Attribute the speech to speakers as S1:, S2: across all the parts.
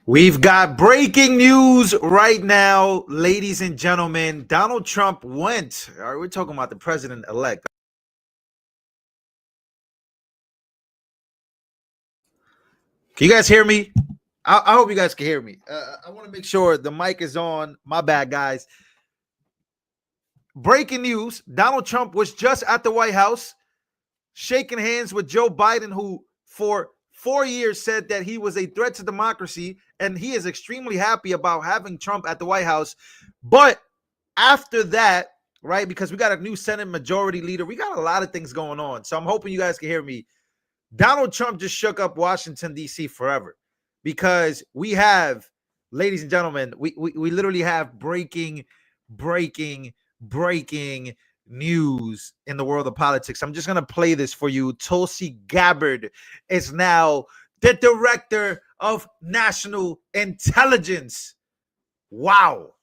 S1: We've got breaking news right now, ladies and gentlemen. Donald Trump went. All right, we're talking about the president-elect. Can you guys hear me? I hope you guys can hear me. I want to make sure the mic is on. My bad, guys. Breaking news. Donald Trump was just at the White House shaking hands with Joe Biden, who for 4 years said that he was a threat to democracy, and he is extremely happy about having Trump at the White House. But after that, right, because we got a new Senate majority leader, we got a lot of things going on. So I'm hoping you guys can hear me. Donald Trump just shook up Washington, D.C. forever, because we have, ladies and gentlemen, we literally have breaking news in the world of politics. I'm just going to play this for you. Tulsi Gabbard is now the director of national intelligence. Wow.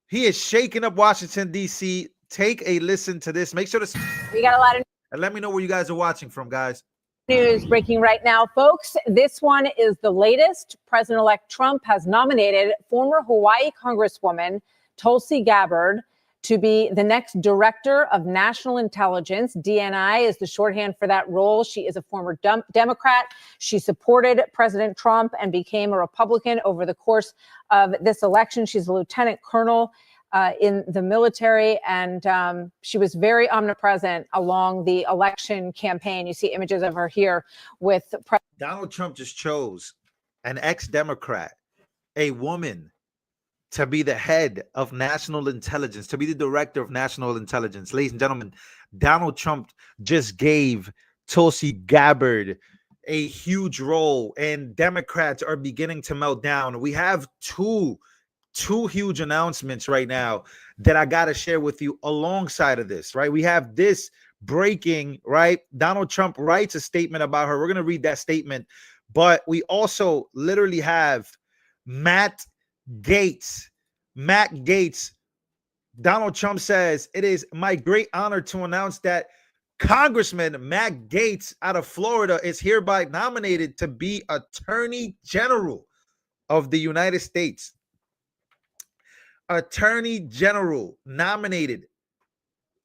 S1: He is shaking up Washington, D.C. Take a listen to this. Make sure to...
S2: We got a lot of...
S1: And let me know where you guys are watching from, guys.
S2: News breaking right now, folks. This one is the latest. President-elect Trump has nominated former Hawaii Congresswoman Tulsi Gabbard to be the next director of national intelligence. DNI is the shorthand for that role. She is a former Democrat. She supported President Trump and became a Republican over the course of this election. She's a lieutenant colonel in the military, and she was very omnipresent along the election campaign. You see images of her here with
S1: Donald Trump just chose an ex-Democrat, a woman, to be the head of national intelligence, to be the director of national intelligence. Ladies and gentlemen, Donald Trump just gave Tulsi Gabbard a huge role, and Democrats are beginning to melt down. We have two huge announcements right now that I got to share with you alongside of this, right? We have this breaking, right? Donald Trump writes a statement about her. We're going to read that statement, but we also literally have Matt Gaetz. Donald Trump says, "It is my great honor to announce that Congressman Matt Gaetz out of Florida is hereby nominated to be Attorney General of the United States." Attorney General nominated.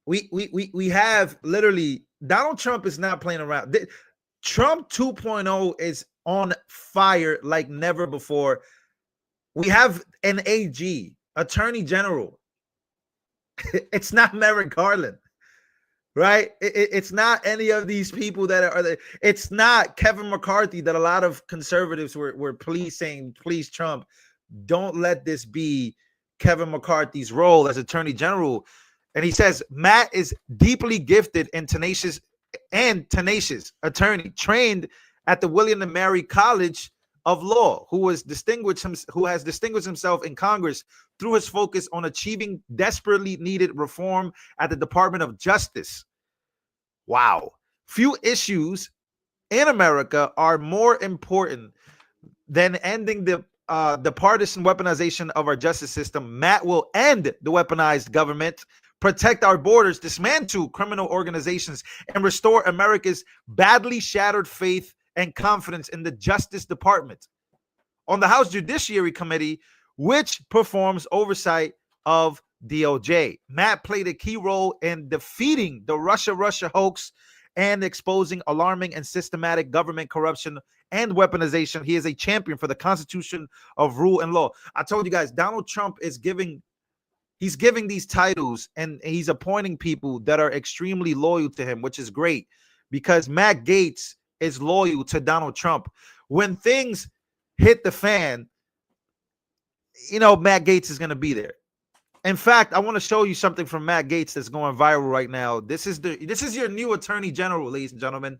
S1: We have literally, Donald Trump is not playing around. Trump 2.0 is on fire like never before. We have an AG, Attorney General. It's not Merrick Garland, right? It's not any of these people that are. It's not Kevin McCarthy that a lot of conservatives were saying, please, Trump, don't let this be Kevin McCarthy's role as Attorney General. And he says, Matt is deeply gifted and tenacious attorney, trained at the William & Mary College of Law, who has distinguished himself in Congress through his focus on achieving desperately needed reform at the Department of Justice. Wow. Few issues in America are more important than ending the partisan weaponization of our justice system. Matt will end the weaponized government, protect our borders, dismantle criminal organizations, and restore America's badly shattered faith and confidence in the Justice Department. On the House Judiciary Committee, which performs oversight of DOJ, Matt played a key role in defeating the Russia hoax and exposing alarming and systematic government corruption and weaponization. He is a champion for the Constitution of rule and law. I told you guys, Donald Trump is giving these titles, and he's appointing people that are extremely loyal to him, which is great, because Matt Gaetz is loyal to Donald Trump. When things hit the fan, Matt Gaetz is going to be there. In fact, I want to show you something from Matt Gaetz that's going viral right now. This is your new Attorney General, ladies and gentlemen.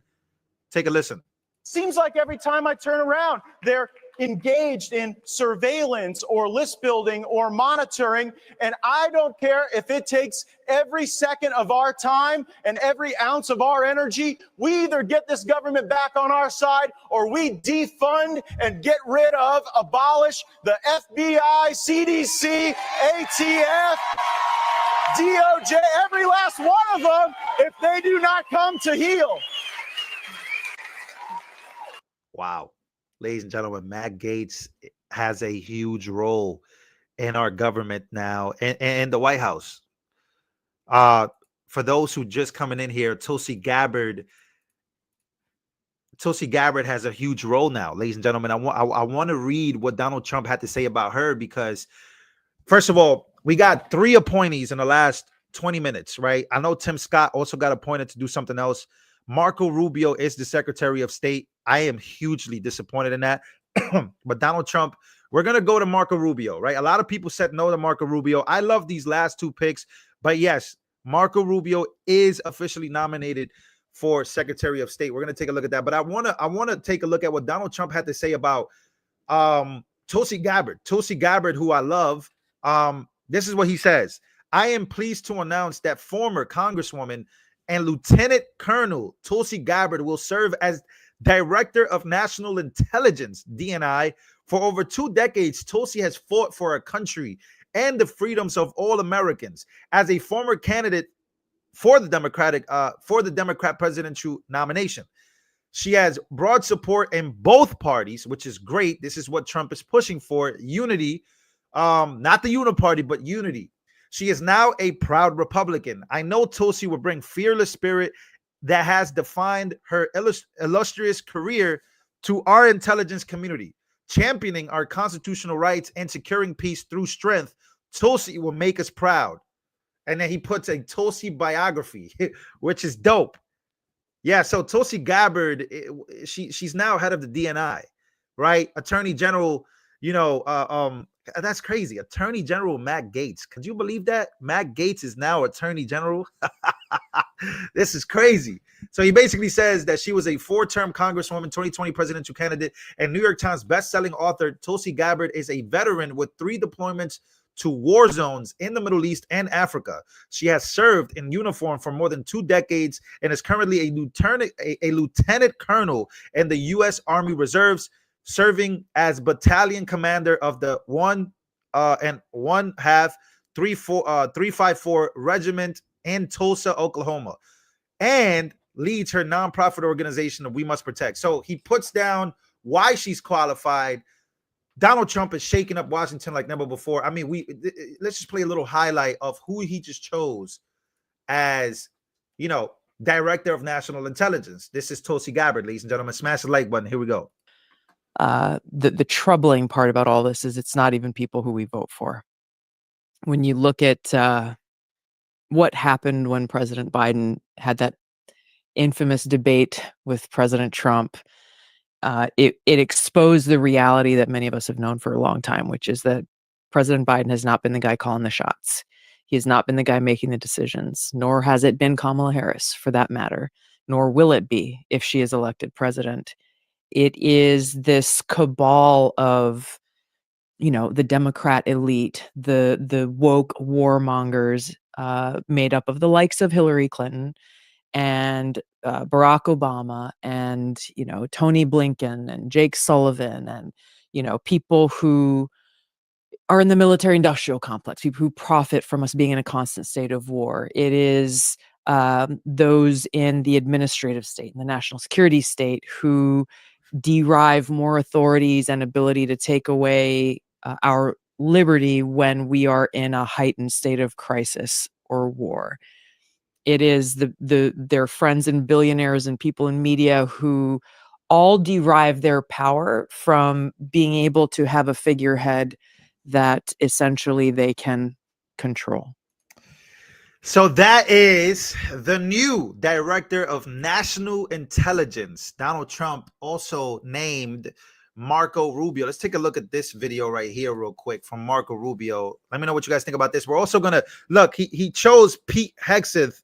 S1: Take a listen.
S3: Seems like every time I turn around, they're engaged in surveillance or list building or monitoring. And I don't care if it takes every second of our time and every ounce of our energy. We either get this government back on our side, or we defund and get rid of, abolish the FBI, CDC, ATF, DOJ, every last one of them, if they do not come to heel.
S1: Wow. ladies and gentlemen, Matt Gaetz has a huge role in our government now and the White House. For those who just coming in here, Tulsi Gabbard has a huge role now, ladies and gentlemen. I want to read what Donald Trump had to say about her, because first of all, we got 3 appointees in the last 20 minutes, right? I know Tim Scott also got appointed to do something else. Marco Rubio is the Secretary of State. I am hugely disappointed in that. But Donald Trump, we're going to go to Marco Rubio, right? A lot of people said no to Marco Rubio. I love these last 2 picks, but yes, Marco Rubio is officially nominated for Secretary of State. We're going to take a look at that. But I want to take a look at what Donald Trump had to say about Tulsi Gabbard. Tulsi Gabbard, who I love. This is what he says. I am pleased to announce that former Congresswoman and Lieutenant Colonel Tulsi Gabbard will serve as Director of National Intelligence, DNI. For over 2 decades, Tulsi has fought for our country and the freedoms of all Americans. As a former candidate for the Democrat presidential nomination, she has broad support in both parties, which is great. This is what Trump is pushing for, unity. Not the uniparty, but unity. She is now a proud Republican. I know Tulsi will bring fearless spirit that has defined her illustrious career to our intelligence community, championing our constitutional rights and securing peace through strength. Tulsi will make us proud. And then he puts a Tulsi biography, which is dope. Yeah, so Tulsi Gabbard, she's now head of the DNI, right? Attorney General, that's crazy. Attorney General Matt Gaetz. Could you believe that? Matt Gaetz is now Attorney General. This is crazy. So he basically says that she was a 4-term Congresswoman, 2020 presidential candidate, and New York Times best-selling author. Tulsi Gabbard is a veteran with 3 deployments to war zones in the Middle East and Africa. She has served in uniform for more than 2 decades and is currently a lieutenant colonel in the U.S. Army Reserves, serving as battalion commander of the 354 Regiment in Tulsa, Oklahoma, and leads her nonprofit organization We Must Protect. So he puts down why she's qualified. Donald Trump is shaking up Washington like never before. I mean, let's just play a little highlight of who he just chose as, Director of National Intelligence. This is Tulsi Gabbard, ladies and gentlemen. Smash the like button. Here we go.
S4: The troubling part about all this is it's not even people who we vote for. When you look at what happened when President Biden had that infamous debate with President Trump, it exposed the reality that many of us have known for a long time, which is that President Biden has not been the guy calling the shots. He has not been the guy making the decisions, nor has it been Kamala Harris, for that matter, nor will it be if she is elected president. It is this cabal of, the Democrat elite, the woke warmongers, made up of the likes of Hillary Clinton and Barack Obama and, Tony Blinken and Jake Sullivan and, people who are in the military industrial complex, people who profit from us being in a constant state of war. It is those in the administrative state, in the national security state, who derive more authorities and ability to take away our liberty when we are in a heightened state of crisis or war. It is their friends and billionaires and people in media who all derive their power from being able to have a figurehead that essentially they can control.
S1: So that is the new Director of National Intelligence. Donald Trump also named Marco Rubio. Let's take a look at this video right here real quick from Marco Rubio. Let me know what you guys think about this. We're also going to look, he chose Pete Hegseth.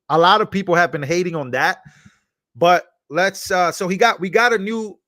S1: A lot of people have been hating on that, but let's so we got a new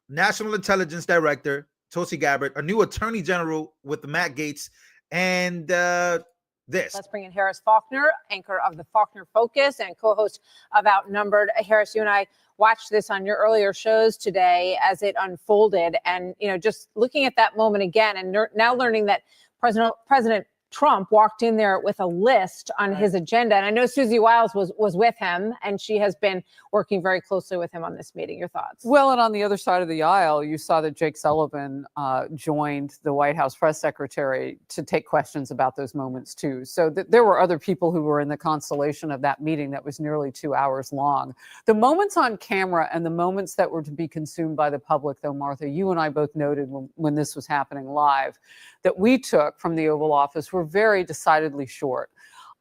S1: National Intelligence Director, Tulsi Gabbard, a new Attorney General with Matt Gaetz, and this.
S2: Let's bring in Harris Faulkner, anchor of the Faulkner Focus and co-host of Outnumbered. Harris, you and I watched this on your earlier shows today as it unfolded, and just looking at that moment again, and now learning that President Trump walked in there with a list on his agenda. And I know Susie Wiles was with him, and she has been working very closely with him on this meeting. Your thoughts?
S5: Well, and on the other side of the aisle, you saw that Jake Sullivan joined the White House press secretary to take questions about those moments, too. So there were other people who were in the constellation of that meeting that was nearly 2 hours long. The moments on camera and the moments that were to be consumed by the public, though, Martha, you and I both noted when this was happening live, that we took from the Oval Office were very decidedly short.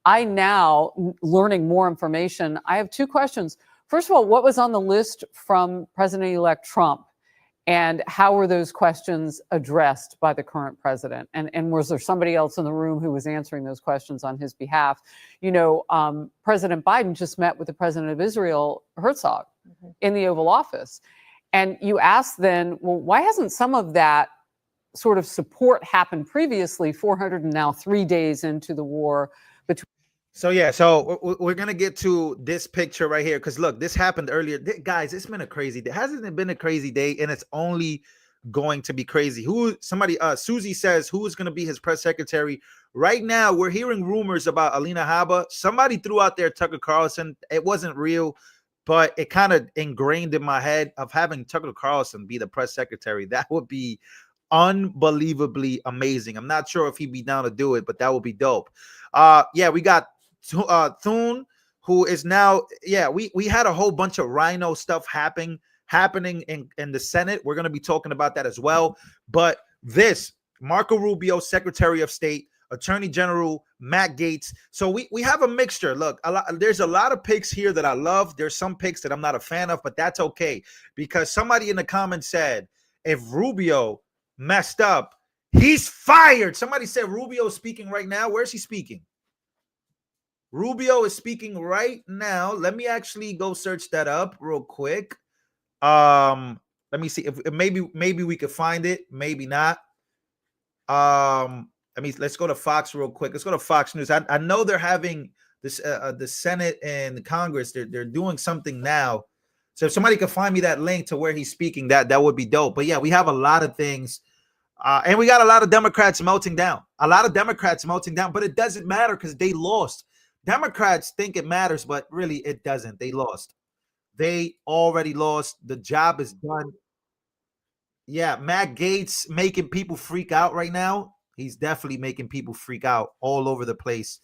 S5: I now, learning more information, I have two questions. First of all, what was on the list from President-elect Trump, and how were those questions addressed by the current president? And was there somebody else in the room who was answering those questions on his behalf? You know, President Biden just met with the president of Israel, Herzog, in the Oval Office. And you ask then, well, why hasn't some of that sort of support happened previously, 403 days into the war between?
S1: So yeah, so we're gonna get to this picture right here, because look, this happened earlier. Guys, it's been a crazy day. Hasn't it been a crazy day? And it's only going to be crazy. Susie says, who is gonna be his press secretary? Right now, we're hearing rumors about Alina Habba. Somebody threw out there Tucker Carlson. It wasn't real, but it kind of ingrained in my head of having Tucker Carlson be the press secretary. That would be unbelievably amazing. I'm not sure if he'd be down to do it, but that would be dope. Yeah, we got Thune, who is now, we had a whole bunch of rhino stuff happening in the Senate. We're going to be talking about that as well. But this, Marco Rubio, Secretary of State, Attorney General Matt Gaetz. So we have a mixture. Look, there's a lot of picks here that I love. There's some picks that I'm not a fan of, but that's okay, because somebody in the comments said, if Rubio messed up, he's fired. Somebody said Rubio is speaking right now. Where's he speaking? Rubio is speaking right now. Let me actually go search that up real quick. Let me see if maybe we could find it, maybe not. Let's go to Fox real quick. Let's go to Fox News. I know they're having this the Senate and the Congress. They're doing something now. So if somebody could find me that link to where he's speaking, that would be dope. But yeah, we have a lot of things. And we got a lot of Democrats melting down. But it doesn't matter because they lost. Democrats think it matters, but really it doesn't. They lost. They already lost. The job is done. Yeah, Matt Gaetz making people freak out right now. He's definitely making people freak out all over the place.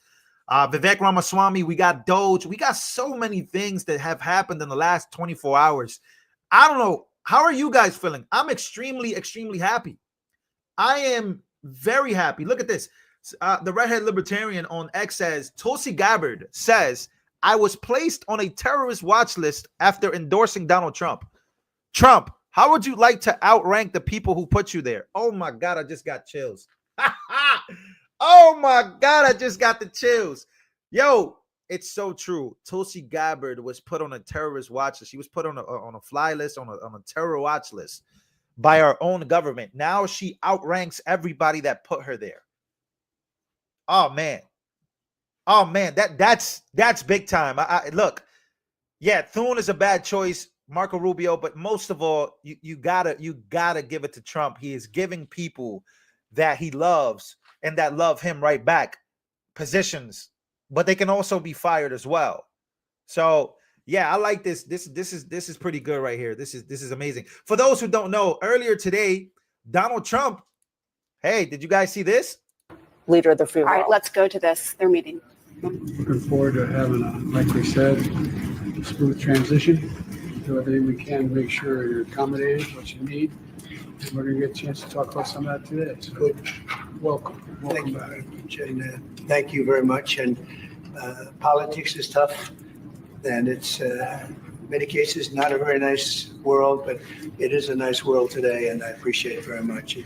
S1: Vivek Ramaswamy, we got Doge. We got so many things that have happened in the last 24 hours. I don't know. How are you guys feeling? I'm extremely, extremely happy. I am very happy. Look at this. The redhead libertarian on X says, Tulsi Gabbard says, I was placed on a terrorist watch list after endorsing Donald Trump. Trump, how would you like to outrank the people who put you there? Oh my God, I just got chills. Oh my God, I just got the chills. Yo, it's so true. Tulsi Gabbard was put on a terrorist watch list. She was put on a fly list, on a terror watch list by our own government. Now she outranks everybody that put her there. Oh man, that's big time. Look, yeah, Thune is a bad choice, Marco Rubio, but most of all, you gotta give it to Trump. He is giving people that he loves and that love him right back positions, but they can also be fired as well. So yeah, I like this. This is pretty good right here. This is amazing. For those who don't know, earlier today, Donald Trump. Hey, did you guys see this?
S2: Leader of the free world.
S6: All right, let's go to this. They're meeting.
S7: Looking forward to having like we said, a smooth transition. Do everything we can to make sure you're accommodated, what you need. And we're going to get a chance to talk about some of that today. So good. Welcome
S8: Thank you
S7: back.
S8: very much. And thank you very much. And politics is tough. And it's, in many cases, not a very nice world, but it is a nice world today. And I appreciate very much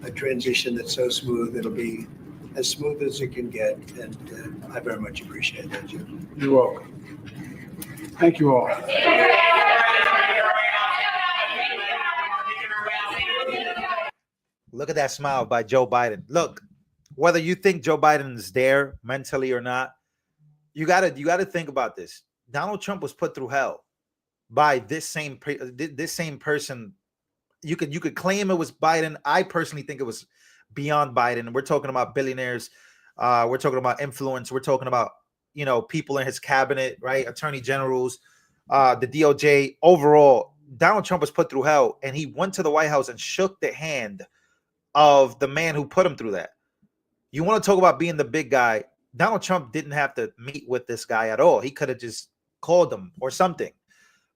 S8: a transition that's so smooth. It'll be as smooth as it can get. And I very much appreciate that, Jim.
S7: You're welcome. Thank you all.
S1: Look at that smile by Joe Biden. Look, whether you think Joe Biden is there mentally or not, you gotta think about this. Donald Trump was put through hell by this same person. You could claim it was Biden. I personally think it was beyond Biden. We're talking about billionaires. We're talking about influence. We're talking about, you know, people in his cabinet, right? Attorney generals, the DOJ. Overall, Donald Trump was put through hell, and he went to the White House and shook the hand of the man who put him through that. You want to talk about being the big guy? Donald Trump didn't have to meet with this guy at all. He could have just called him or something.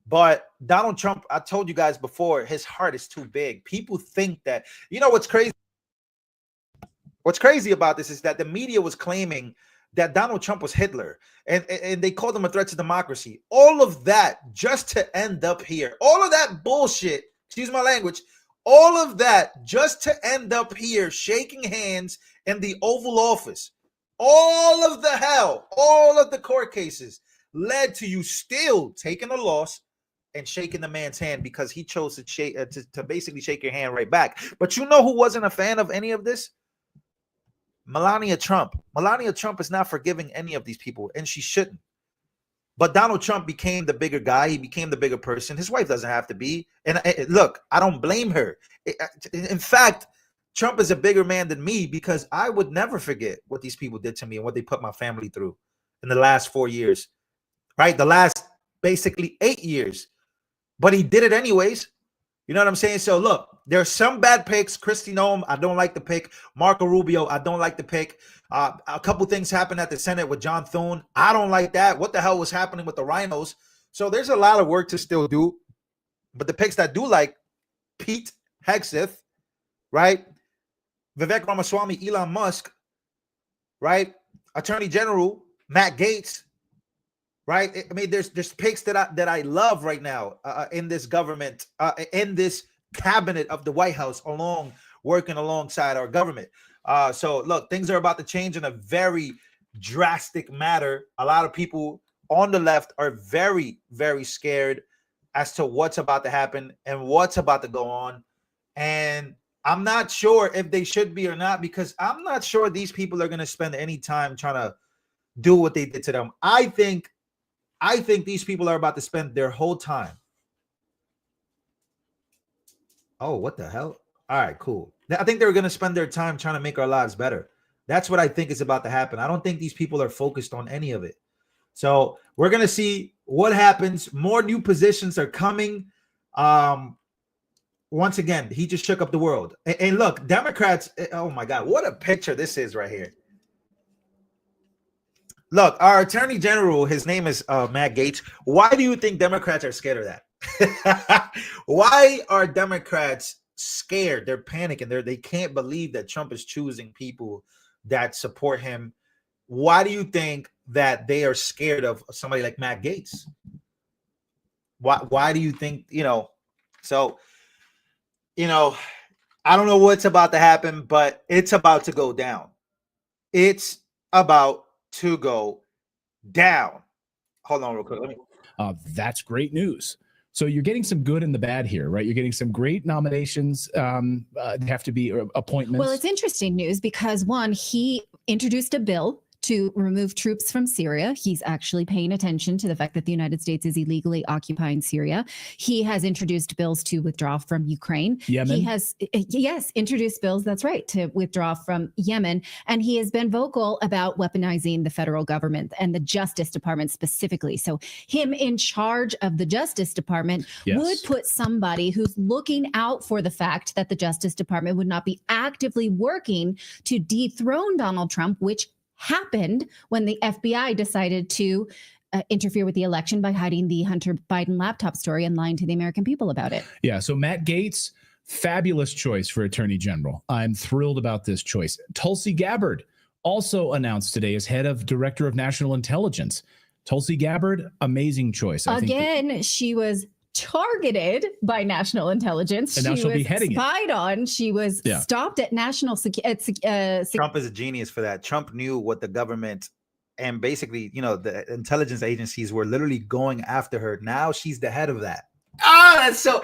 S1: But Donald Trump, I told you guys before, his heart is too big. People think that, you know, what's crazy? What's crazy about this is that the media was claiming that Donald Trump was Hitler, and they called him a threat to democracy. All of that just to end up here. All of that bullshit, excuse my language, all of that just to end up here shaking hands in the Oval Office. All of the hell, all of the court cases led to you still taking a loss and shaking the man's hand because he chose to shake to basically shake your hand right back. But you know who wasn't a fan of any of this? Melania Trump. Melania Trump is not forgiving any of these people, and she shouldn't. But Donald Trump became the bigger guy. He became the bigger person. His wife doesn't have to be. And look, I don't blame her. In fact, Trump is a bigger man than me because I would never forget what these people did to me and what they put my family through in the last 4 years, right? The last basically 8 years. But he did it anyways. You know what I'm saying? So look, there's some bad picks. Kristi Noem, I don't like the pick. Marco Rubio, I don't like the pick. A couple things happened at the Senate with John Thune. I don't like that. What the hell was happening with the rhinos? So there's a lot of work to still do. But the picks that I do like, Pete Hegseth, right? Vivek Ramaswamy, Elon Musk, right? Attorney General Matt Gaetz, right? I mean, there's picks that I love right now in this government, in this cabinet of the White House, working alongside our government. So look, things are about to change in a very drastic matter. A lot of people on the left are very, very scared as to what's about to happen and what's about to go on. And I'm not sure if they should be or not, because I'm not sure these people are going to spend any time trying to do what they did to them. I think these people are about to spend their whole time. Oh, what the hell? All right, cool. I think they're going to spend their time trying to make our lives better. That's what I think is about to happen. I don't think these people are focused on any of it. So we're going to see what happens. More new positions are coming. Once again, he just shook up the world. And look, Democrats, oh my God, what a picture this is right here. Look, our Attorney General, his name is Matt Gaetz. Why do you think Democrats are scared of that? Why are Democrats scared? They're panicking. They can't believe that Trump is choosing people that support him. Why do you think that they are scared of somebody like Matt Gaetz? Why do you think, so, I don't know what's about to happen, but it's about to go down. It's about to go down. Hold on real quick.
S9: That's great news. So you're getting some good and the bad here, right? You're getting some great nominations. They have to be appointments.
S10: Well, it's interesting news because one, he introduced a bill to remove troops from Syria. He's actually paying attention to the fact that the United States is illegally occupying Syria. He has introduced bills to withdraw from Ukraine.
S9: Yemen.
S10: He has, yes, introduced bills, that's right, to withdraw from Yemen. And he has been vocal about weaponizing the federal government and the Justice Department specifically. So him in charge of the Justice Department would put somebody who's looking out for the fact that the Justice Department would not be actively working to dethrone Donald Trump, which happened when the FBI decided to interfere with the election by hiding the Hunter Biden laptop story and lying to the American people about it.
S9: Yeah. So Matt Gaetz, fabulous choice for Attorney General. I'm thrilled about this choice. Tulsi Gabbard, also announced today as head of Director of National Intelligence. Tulsi Gabbard, amazing choice.
S10: Again, she was targeted by national intelligence.
S9: And now she'll be heading it.
S10: Spied on. She was stopped at national security.
S1: Trump is a genius for that. Trump knew what the government and basically, the intelligence agencies were literally going after her. Now she's the head of that. That's so.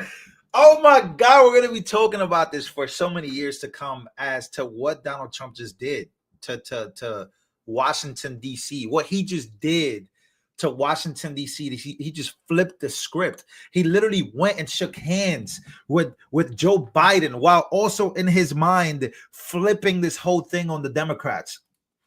S1: Oh my God, we're going to be talking about this for so many years to come as to what Donald Trump just did to Washington, D.C., what he just did to Washington, D.C. He just flipped the script. He literally went and shook hands with Joe Biden while also in his mind flipping this whole thing on the Democrats.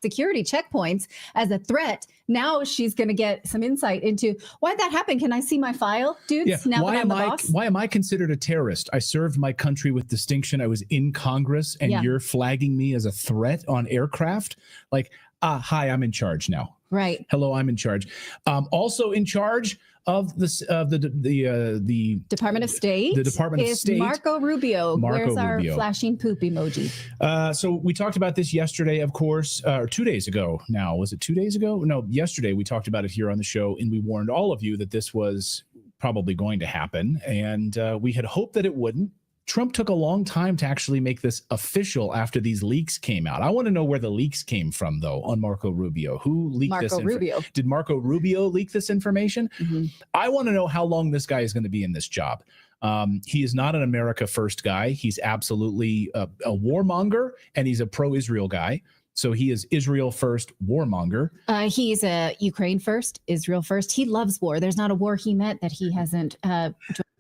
S10: security checkpoints as a threat. Now she's going to get some insight into why'd that happen. Can I see my file, dudes?
S9: Yeah.
S10: Now that I'm the boss?
S9: Why am I considered a terrorist? I served my country with distinction. I was in Congress, and you're flagging me as a threat on aircraft. Like, hi, I'm in charge now.
S10: Right.
S9: Hello, I'm in charge. Also in charge of the
S10: Department of State.
S9: The Department of State.
S10: Marco Rubio. Where's our
S9: Rubio.
S10: flashing poop emoji?
S9: So we talked about this yesterday, of course, or 2 days ago now. Was it 2 days ago? No, yesterday we talked about it here on the show, and we warned all of you that this was probably going to happen, and we had hoped that it wouldn't. Trump took a long time to actually make this official after these leaks came out. I want to know where the leaks came from, though, on Marco Rubio. Who leaked this?
S10: Marco Rubio.
S9: Did Marco Rubio leak this information?
S10: Mm-hmm.
S9: I want to know how long this guy is going to be in this job. He is not an America first guy. He's absolutely a warmonger, and he's a pro-Israel guy. So he is Israel first, warmonger.
S10: He's a Ukraine first, Israel first. He loves war. There's not a war he met that he hasn't.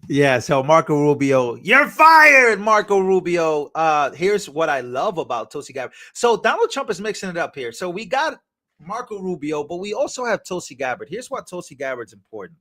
S1: Yeah, so Marco Rubio, you're fired, Marco Rubio. Here's what I love about Tulsi Gabbard. So Donald Trump is mixing it up here. So we got Marco Rubio, but we also have Tulsi Gabbard. Here's why Tulsi Gabbard's important.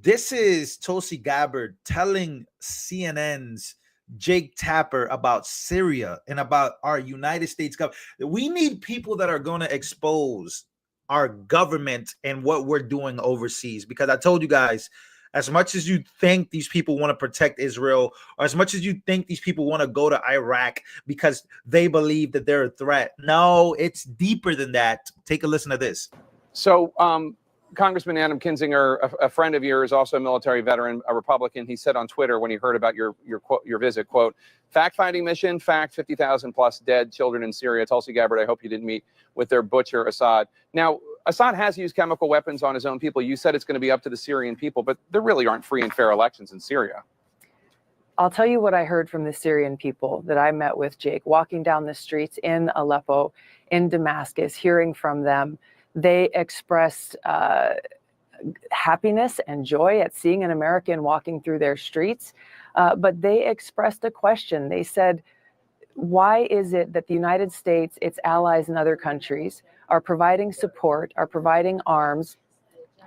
S1: This is Tulsi Gabbard telling CNN's Jake Tapper about Syria and about our United States government. We need people that are going to expose our government and what we're doing overseas, because I told you guys, as much as you think these people want to protect Israel, or as much as you think these people want to go to Iraq because they believe that they're a threat, no, it's deeper than that. Take a listen to this.
S11: So, Congressman Adam Kinzinger, a friend of yours, also a military veteran, a Republican, he said on Twitter when he heard about your visit, quote, fact-finding mission, fact, 50,000 plus dead children in Syria. Tulsi Gabbard, I hope you didn't meet with their butcher, Assad. Now, Assad has used chemical weapons on his own people. You said it's going to be up to the Syrian people, but there really aren't free and fair elections in Syria.
S12: I'll tell you what I heard from the Syrian people that I met with, Jake, walking down the streets in Aleppo, in Damascus, hearing from them. They expressed happiness and joy at seeing an American walking through their streets, but they expressed a question. They said, why is it that the United States, its allies and other countries are providing support, are providing arms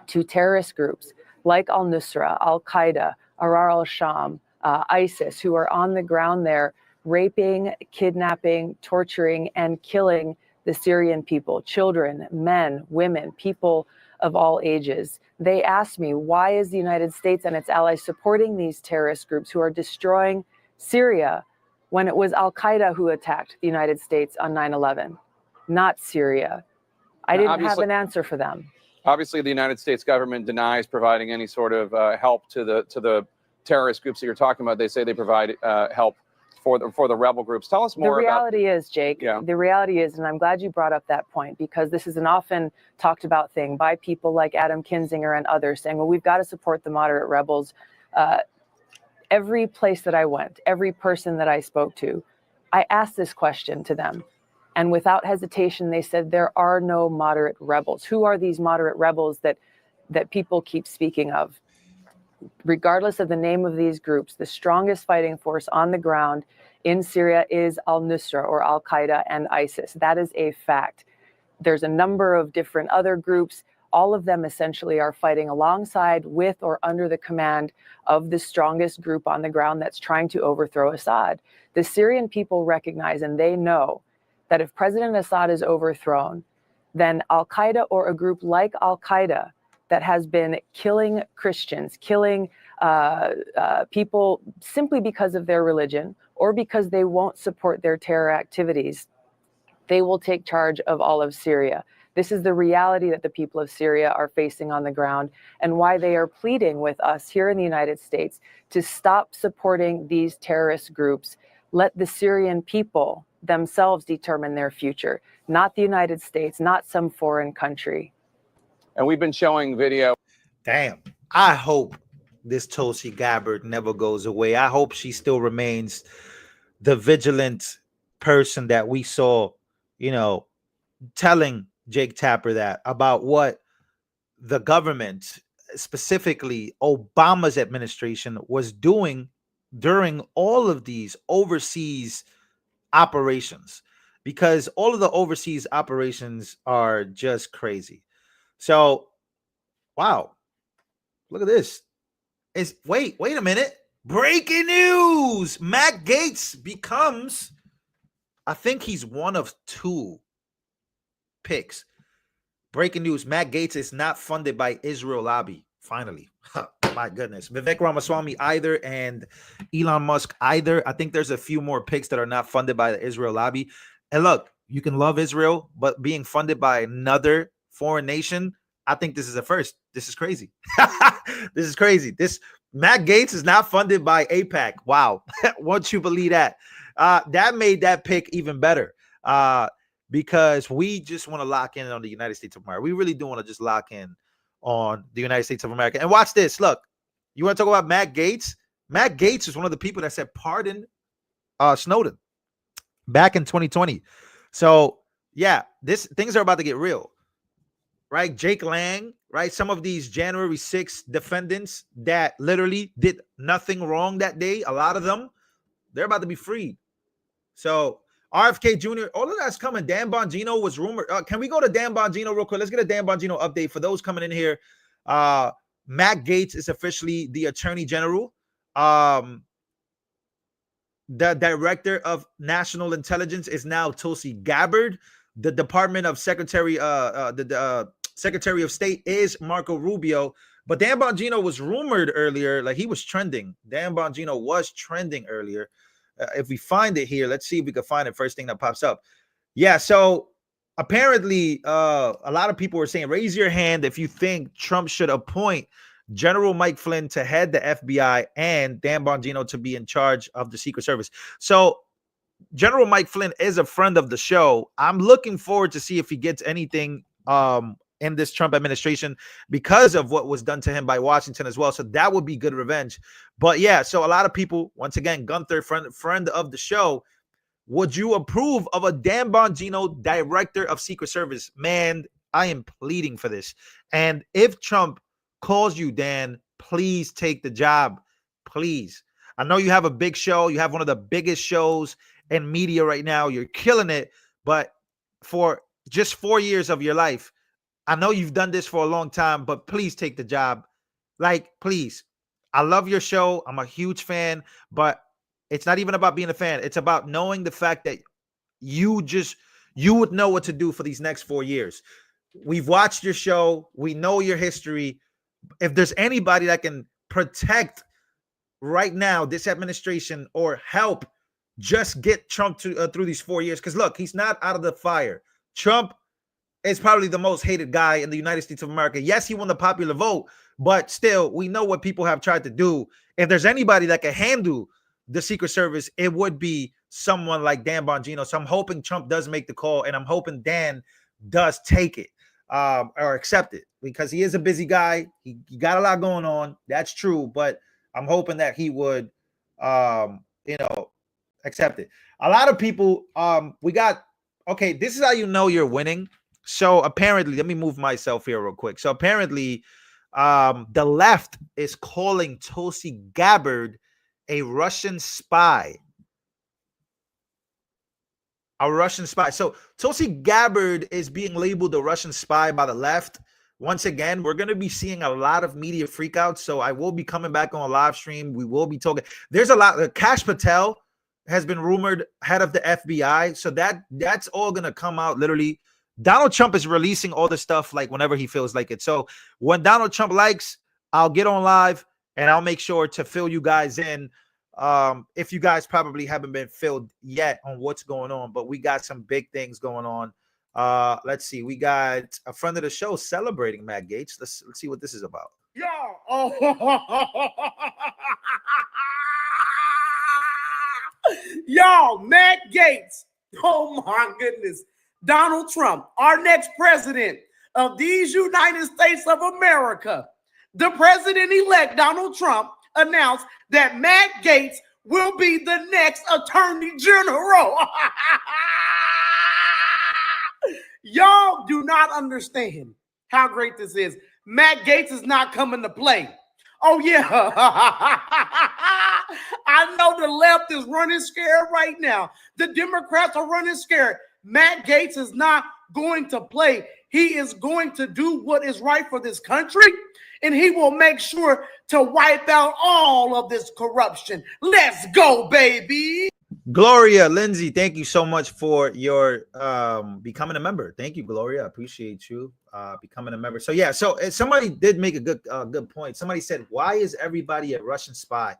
S12: to terrorist groups like al-Nusra, al-Qaeda, Arar al-Sham, ISIS, who are on the ground there raping, kidnapping, torturing, and killing the Syrian people, children, men, women, people of all ages. They asked me, why is the United States and its allies supporting these terrorist groups who are destroying Syria when it was al-Qaeda who attacked the United States on 9/11, not Syria? I didn't have an answer for them.
S11: Obviously, the United States government denies providing any sort of help to the terrorist groups that you're talking about. They say they provide help for the rebel groups. Tell us more
S12: about. The
S11: about,
S12: reality is, Jake, the reality is, and I'm glad you brought up that point, because this is an often talked about thing by people like Adam Kinzinger and others saying, well, we've got to support the moderate rebels. Every place that I went, every person that I spoke to, I asked this question to them. And without hesitation, they said, there are no moderate rebels. Who are these moderate rebels that people keep speaking of? Regardless of the name of these groups, the strongest fighting force on the ground in Syria is al-Nusra or al-Qaeda and ISIS. That is a fact. There's a number of different other groups. All of them essentially are fighting alongside, with, or under the command of the strongest group on the ground that's trying to overthrow Assad. The Syrian people recognize, and they know, that if President Assad is overthrown, then al-Qaeda or a group like al-Qaeda that has been killing Christians, killing people simply because of their religion or because they won't support their terror activities, they will take charge of all of Syria. This is the reality that the people of Syria are facing on the ground, and why they are pleading with us here in the United States to stop supporting these terrorist groups. Let the Syrian people themselves determine their future, not the United States, not some foreign country.
S11: And we've been showing video.
S1: Damn. I hope this Tulsi Gabbard never goes away. I hope she still remains the vigilant person that we saw, telling Jake Tapper that about what the government, specifically Obama's administration, was doing during all of these overseas operations. because all of the overseas operations are just crazy. So, wow, look at this. Wait a minute. Breaking news. Matt Gaetz becomes, I think he's one of 2 picks. Breaking news. Matt Gaetz is not funded by Israel lobby. Finally. My goodness. Vivek Ramaswamy either, and Elon Musk either. I think there's a few more picks that are not funded by the Israel lobby. And look, you can love Israel, but being funded by another foreign nation, I think this is a first. This is crazy. This is crazy. This Matt Gaetz is not funded by AIPAC. Wow. Won't you believe that? That made that pick even better. Because we just want to lock in on the United States of America. We really do want to just lock in on the United States of America. And watch this. Look, you want to talk about Matt Gaetz? Matt Gaetz is one of the people that said pardon Snowden back in 2020. So, yeah, things are about to get real, right? Jake Lang, right? Some of these January 6th defendants that literally did nothing wrong that day, a lot of them, they're about to be freed. So, RFK Jr., all of that's coming. Dan Bongino was rumored. Can we go to Dan Bongino real quick? Let's get a Dan Bongino update for those coming in here. Matt Gaetz is officially the Attorney General. The Director of National Intelligence is now Tulsi Gabbard. The Department of Secretary of State is Marco Rubio. But Dan Bongino was rumored earlier, like he was trending. Dan Bongino was trending earlier. If we find it here, let's see if we can find it. First thing that pops up. Yeah, so apparently a lot of people were saying, raise your hand if you think Trump should appoint General Mike Flynn to head the FBI and Dan Bongino to be in charge of the Secret Service. So General Mike Flynn is a friend of the show. I'm looking forward to see if he gets anything in this Trump administration because of what was done to him by Washington as well. So that would be good revenge. But yeah, so a lot of people, once again, Gunther, friend of the show, would you approve of a Dan Bongino Director of Secret Service? Man, I am pleading for this. And if Trump calls you, Dan, please take the job. Please. I know you have a big show. You have one of the biggest shows in media right now. You're killing it. But for just 4 years of your life, I know you've done this for a long time, but please take the job. Like, please. I love your show. I'm a huge fan, but it's not even about being a fan. It's about knowing the fact that you would know what to do for these next 4 years. We've watched your show. We know your history. If there's anybody that can protect right now this administration or help just get Trump to through these 4 years, because look, he's not out of the fire. Trump is probably the most hated guy in the United States of America. Yes, he won the popular vote, but still, we know what people have tried to do. If there's anybody that can handle the Secret Service, it would be someone like Dan Bongino. So I'm hoping Trump does make the call, and I'm hoping Dan does take it or accept it, because he is a busy guy. He got a lot going on. That's true, but I'm hoping that he would, accept it. A lot of people, okay, this is how you know you're winning. So apparently, let me move myself here real quick. So apparently, the left is calling Tulsi Gabbard a Russian spy. A Russian spy. So Tulsi Gabbard is being labeled a Russian spy by the left. Once again, we're going to be seeing a lot of media freakouts. So I will be coming back on a live stream. We will be talking. There's a lot. Kash Patel has been rumored head of the FBI. So that's all going to come out literally. Donald Trump is releasing all the stuff like whenever he feels like it. So when Donald Trump likes, I'll get on live and I'll make sure to fill you guys in. If you guys probably haven't been filled yet on what's going on, but we got some big things going on. Let's see. We got a friend of the show celebrating Matt Gaetz. Let's see what this is about.
S13: Yo, yo, Matt Gaetz. Oh my goodness. Donald Trump, our next president of these United States of America. The president-elect Donald Trump announced that Matt Gaetz will be the next attorney general. Y'all do not understand how great this is. Matt Gaetz is not coming to play. Oh, yeah. I know the left is running scared right now. The Democrats are running scared. Matt Gaetz is not going to play. He is going to do what is right for this country, and he will make sure to wipe out all of this corruption. Let's go, baby.
S1: Gloria Lindsay, thank you so much for your becoming a member. Thank you, Gloria. I appreciate you becoming a member. So yeah, so somebody did make a good point. Somebody said, why is everybody a Russian spy?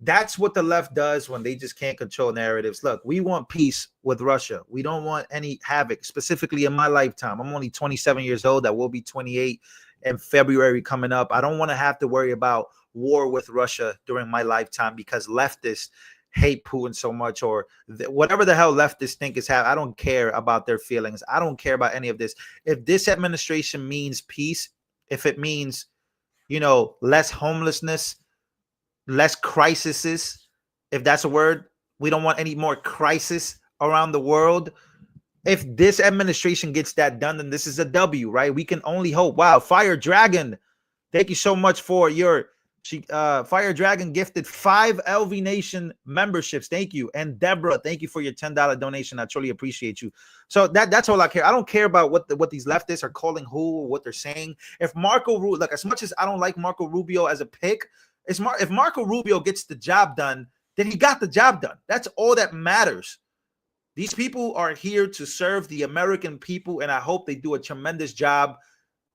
S1: That's what the left does when they just can't control narratives. Look, we want peace with Russia. We don't want any havoc, specifically in my lifetime. I'm only 27 years old. I will be 28 in February coming up. I don't want to have to worry about war with Russia during my lifetime because leftists hate Putin so much, or whatever the hell leftists think is happening. I don't care about their feelings. I don't care about any of this. If this administration means peace, if it means, you know, less homelessness, less crises, if that's a word, we don't want any more crisis around the world. If this administration gets that done, then this is a W, right? We can only hope. Wow, Fire Dragon, thank you so much for your Fire Dragon gifted 5 LV Nation memberships. Thank you. And Deborah, thank you for your $10 donation. I truly appreciate you. So that's all I care. I don't care about what these leftists are calling who or what they're saying. If Marco Rubio, like, as much as I don't like Marco Rubio as a pick, if Marco Rubio gets the job done, then he got the job done. That's all that matters. These people are here to serve the American people, and I hope they do a tremendous job.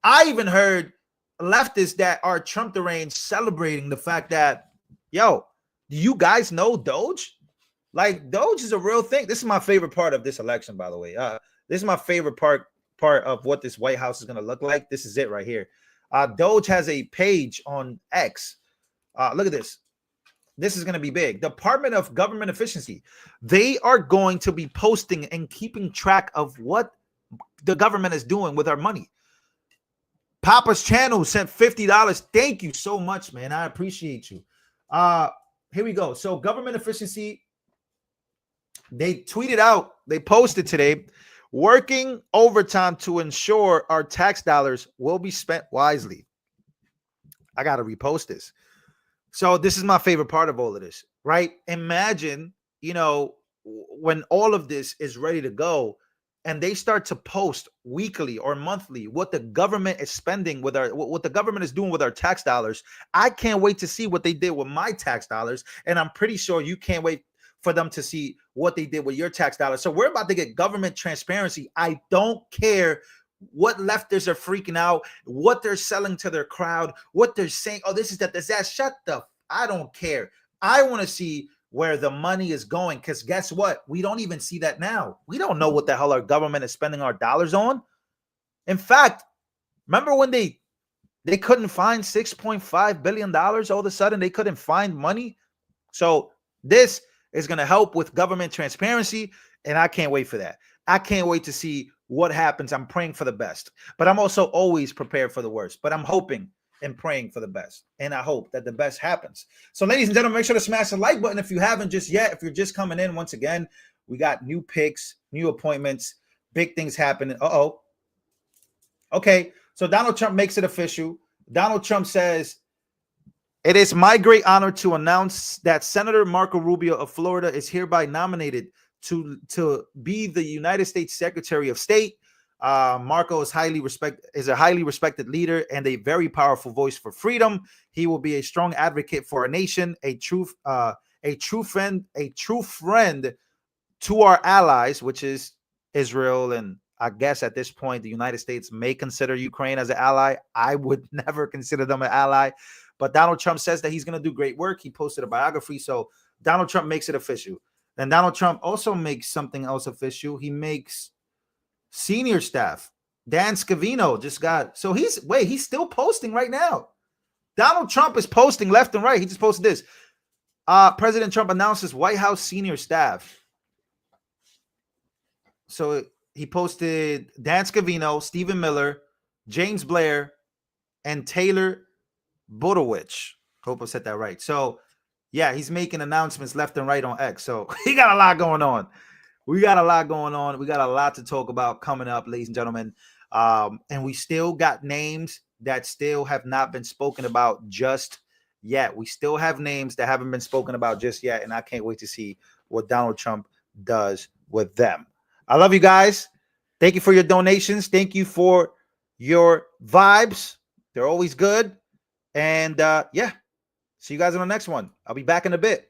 S1: I even heard leftists that are Trump deranged celebrating the fact that, yo, do you guys know Doge? Like, Doge is a real thing. This is my favorite part of this election, by the way. This is my favorite part of what this White House is going to look like. This is it right here. Doge has a page on X. Look at this. This is going to be big. Department of Government Efficiency. They are going to be posting and keeping track of what the government is doing with our money. Papa's channel sent $50. Thank you so much, man. I appreciate you. Here we go. So government efficiency, they tweeted out, they posted today, working overtime to ensure our tax dollars will be spent wisely. I got to repost this. So this is my favorite part of all of this, right? Imagine, you know, when all of this is ready to go, and they start to post weekly or monthly what the government is spending with what the government is doing with our tax dollars. I can't wait to see what they did with my tax dollars. And I'm pretty sure you can't wait for them to see what they did with your tax dollars. So we're about to get government transparency. I don't care what leftists are freaking out, what they're selling to their crowd, what they're saying. Oh, this is that. Shut the. I don't care. I want to see where the money is going, because guess what? We don't even see that now. We don't know what the hell our government is spending our dollars on. In fact, remember when they couldn't find $6.5 billion? All of a sudden, they couldn't find money. So this is going to help with government transparency, and I can't wait for that. I can't wait to see what happens. I'm praying for the best, but I'm also always prepared for the worst. But I'm hoping and praying for the best, and I hope that the best happens. So ladies and gentlemen, make sure to smash the like button if you haven't just yet. If you're just coming in, once again, we got new picks, new appointments, big things happening. Okay, so Donald Trump makes it official. Donald Trump says, "It is my great honor to announce that Senator Marco Rubio of Florida is hereby nominated to be the United States Secretary of State. Marco is a highly respected leader and a very powerful voice for freedom. He will be a strong advocate for our nation, a true friend to our allies, which is Israel, and I guess at this point the United States may consider Ukraine as an ally. I would never consider them an ally, but Donald Trump says that he's going to do great work. He posted a biography, so Donald Trump makes it official. Then Donald Trump also makes something else official. He makes senior staff. Dan Scavino just got, so he's still posting right now. Donald Trump is posting left and right. He just posted this. President Trump announces White House senior staff. So he posted Dan Scavino, Stephen Miller, James Blair, and Taylor Budowich. Hope I said that right. So yeah, he's making announcements left and right on X. So he got a lot going on. We got a lot going on. We got a lot to talk about coming up, ladies and gentlemen. And we still got names that still have not been spoken about just yet. We still have names that haven't been spoken about just yet. And I can't wait to see what Donald Trump does with them. I love you guys. Thank you for your donations. Thank you for your vibes. They're always good. And yeah, see you guys on the next one. I'll be back in a bit.